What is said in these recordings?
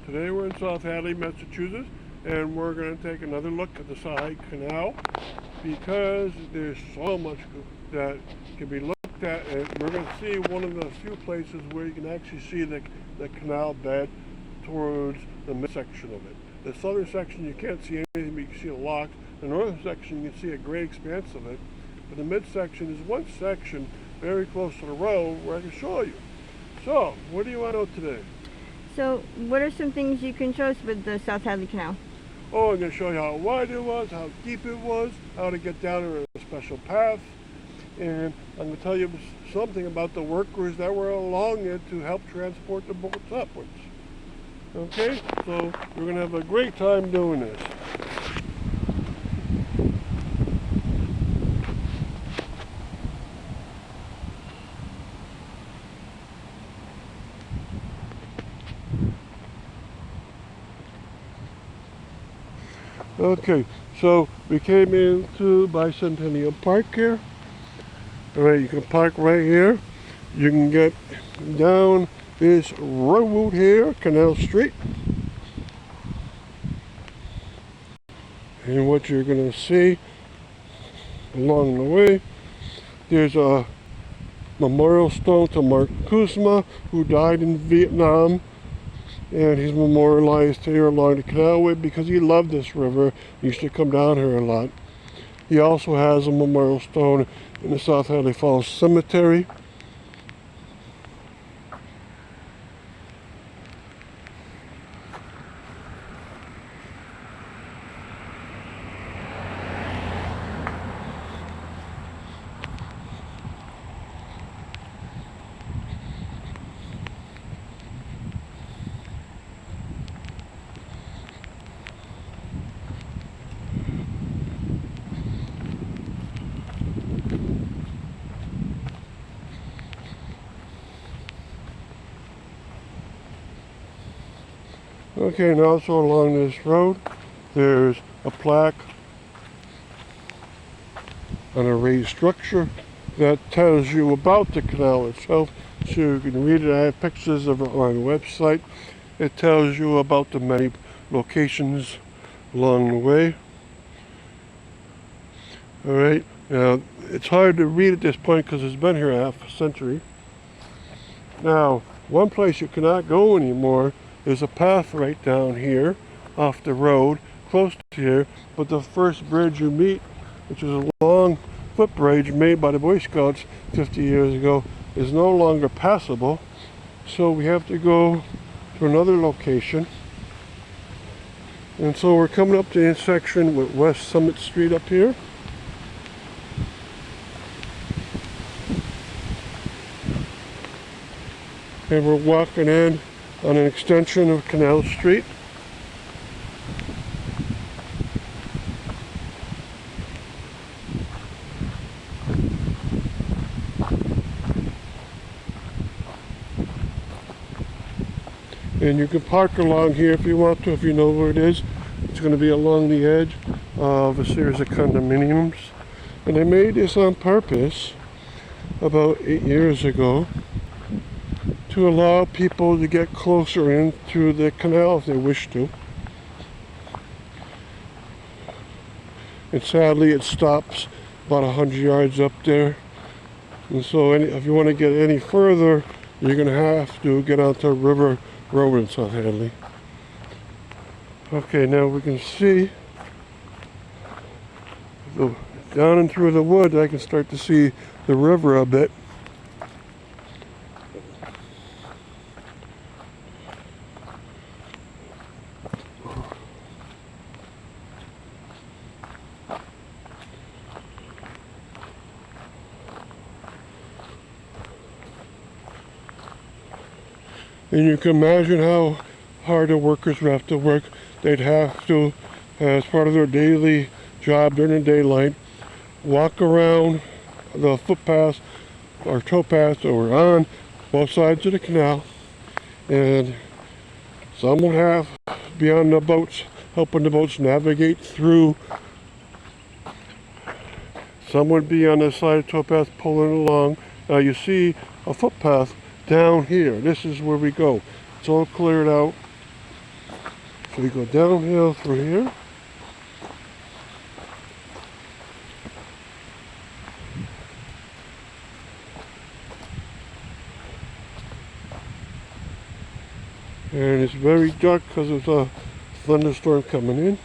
Today we're in South Hadley, Massachusetts, and we're going to take another look at the Sahai Canal because there's so much that can be looked at, and we're going to see one of the few places where you can actually see the canal bed towards the midsection of it. The southern section you can't see anything, but you can see the locks. The northern section you can see a great expanse of it, but the midsection is one section very close to the road where I can show you. So, what do you want to know today? So, what are some things you can show us with the South Hadley Canal? Oh, I'm going to show you how wide it was, how deep it was, how to get down there in a special path, and I'm going to tell you something about the workers that were along it to help transport the boats upwards. Okay, so we're going to have a great time doing this. Okay, so we came into Bicentennial Park here. All right, you can park right here. You can get down this road here, Canal Street. And what you're going to see along the way, there's a memorial stone to Mark Kuzma, who died in Vietnam. And he's memorialized here along the canalway because he loved this river. He used to come down here a lot. He also has a memorial stone in the South Hadley Falls Cemetery. Okay, and also along this road, there's a plaque on a raised structure that tells you about the canal itself, so you can read it. I have pictures of it on the website. It tells you about the many locations along the way. All right, now it's hard to read at this point because it's been here half a century. Now, one place you cannot go anymore. There's a path right down here off the road, close to here, but the first bridge you meet, which is a long footbridge made by the Boy Scouts 50 years ago, is no longer passable. So we have to go to another location. And so we're coming up to the intersection with West Summit Street up here. And we're walking in on an extension of Canal Street. And you can park along here if you want to, if you know where it is. It's going to be along the edge of a series of condominiums. And they made this on purpose about 8 years ago to allow people to get closer into the canal if they wish to. And sadly it stops about 100 yards up there. And so if you want to get any further, you're going to have to get onto River Road in South Hadley. Okay, now we can see down and through the woods. I can start to see the river a bit. And you can imagine how hard the workers would have to work. They'd have to, as part of their daily job during the daylight, walk around the footpaths or towpaths that were on both sides of the canal. And some would have to be on the boats, helping the boats navigate through. Some would be on the side of the towpath pulling along. Now you see a footpath down here. This is where we go. It's all cleared out. So we go downhill through here. And it's very dark because there's a thunderstorm coming in.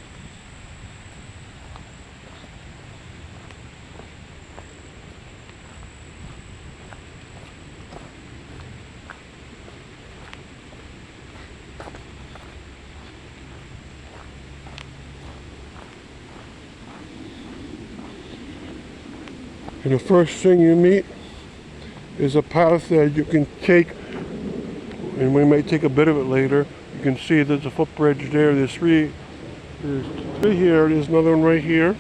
And the first thing you meet is a path that you can take, and we may take a bit of it later. You can see there's a footbridge there. There's three here. There's another one right here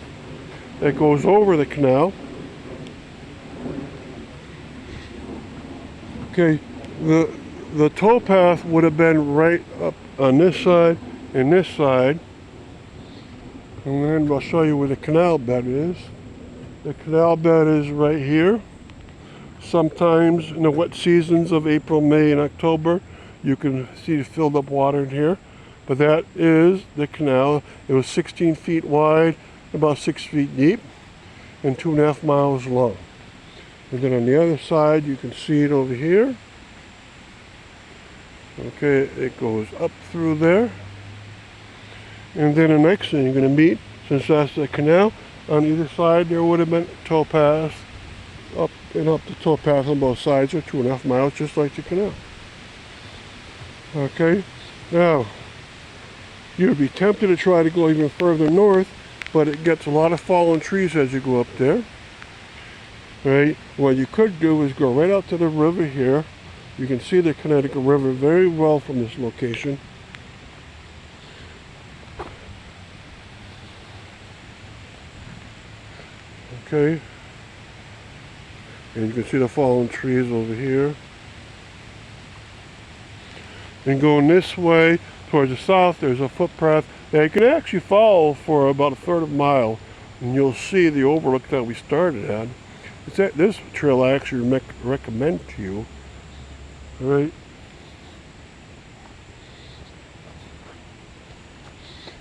that goes over the canal. Okay, the towpath would have been right up on this side and this side. And then I'll show you where the canal bed is. The canal bed is right here. Sometimes in the wet seasons of April, May, and October, you can see the filled up water in here. But that is the canal. It was 16 feet wide, about 6 feet deep, and 2.5 miles long. And then on the other side, you can see it over here. Okay, it goes up through there. And then the next thing you're going to meet, since that's the canal, on either side there would have been towpaths, up and up the towpath on both sides, or 2.5 miles, just like the canal. Okay, now you'd be tempted to try to go even further north, but it gets a lot of fallen trees as you go up there. Right, what you could do is go right out to the river here. You can see the Connecticut River very well from this location. Okay, and you can see the fallen trees over here. And going this way towards the south, there's a footpath that you can actually follow for about 1/3 of a mile, and you'll see the overlook that we started at. This trail I actually recommend to you. All right.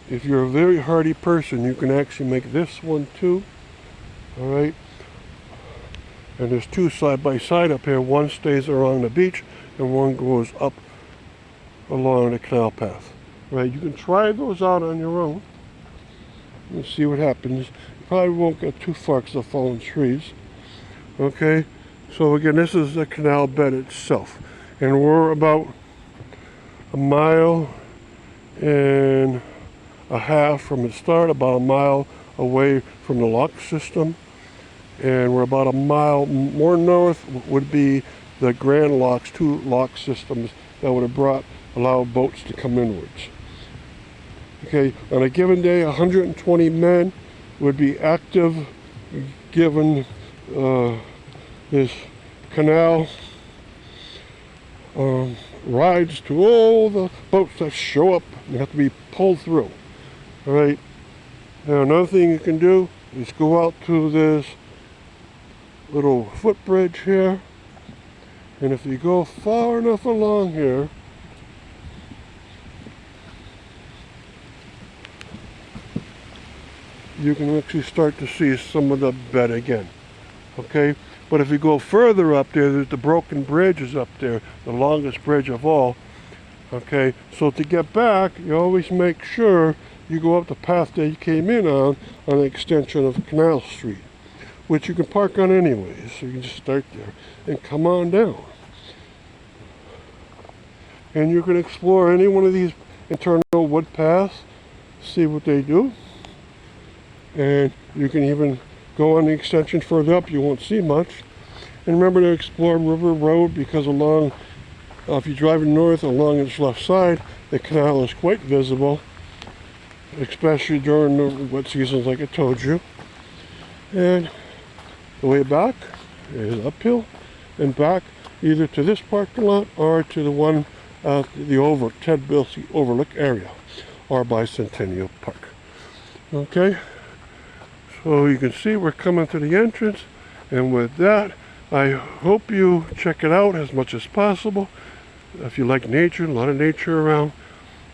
If you're a very hardy person, you can actually make this one too. All right. And there's two side by side up here. One stays along the beach, and one goes up along the canal path. Right. You can try those out on your own and see what happens. You probably won't get too far because of fallen trees. Okay, so again, this is the canal bed itself, and we're about 1.5 miles from the start, about 1 mile away from the lock system, and we're about 1 mile more north would be the Grand Locks, 2 lock systems that would have allowed boats to come inwards. Okay, on a given day, 120 men would be active, given this canal rides to all the boats that show up and have to be pulled through. All right. Now another thing you can do is go out to this little footbridge here, and if you go far enough along here, you can actually start to see some of the bed again. Okay, but if you go further up there's the broken bridges up there, the longest bridge of all. Okay, so to get back, you always make sure you go up the path that you came in on the extension of Canal Street, which you can park on anyways. So you can just start there and come on down. And you can explore any one of these internal wood paths, see what they do. And you can even go on the extension further up, you won't see much. And remember to explore River Road, because along, if you're driving north along its left side, the canal is quite visible, especially during the wet seasons like I told you. And the way back is uphill and back either to this parking lot or to the one at the Ted Bilsey Overlook area or Bicentennial Park. Okay. So you can see we're coming to the entrance, and with that, I hope you check it out as much as possible. If you like nature, a lot of nature around.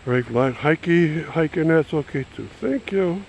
Right, light hiking, that's okay too. Thank you.